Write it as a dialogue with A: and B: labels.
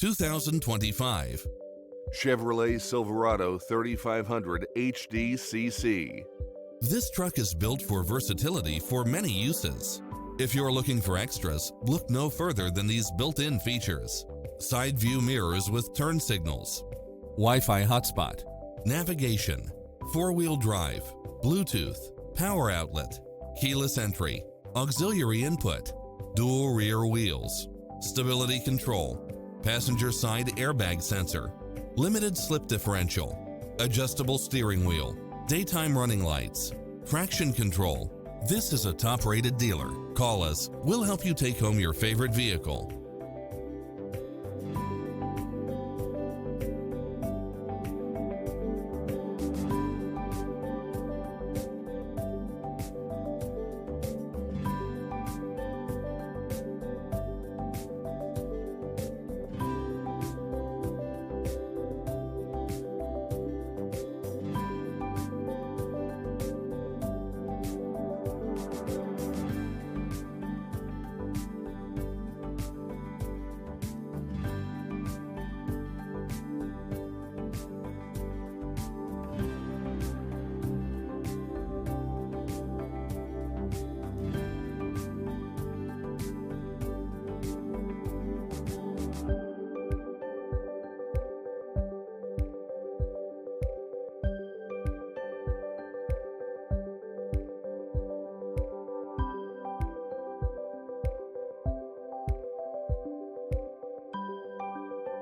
A: 2025 Chevrolet Silverado 3500HD CC. This truck is built for versatility for many uses. If you're looking for extras, look no further than these built-in features. Side view mirrors with turn signals, Wi-Fi hotspot, navigation, four-wheel drive, Bluetooth, power outlet, keyless entry, auxiliary input, dual rear wheels, stability control, passenger side airbag sensor, limited slip differential, adjustable steering wheel, daytime running lights, traction control. This is a top-rated dealer. Call us. We'll help you take home your favorite vehicle.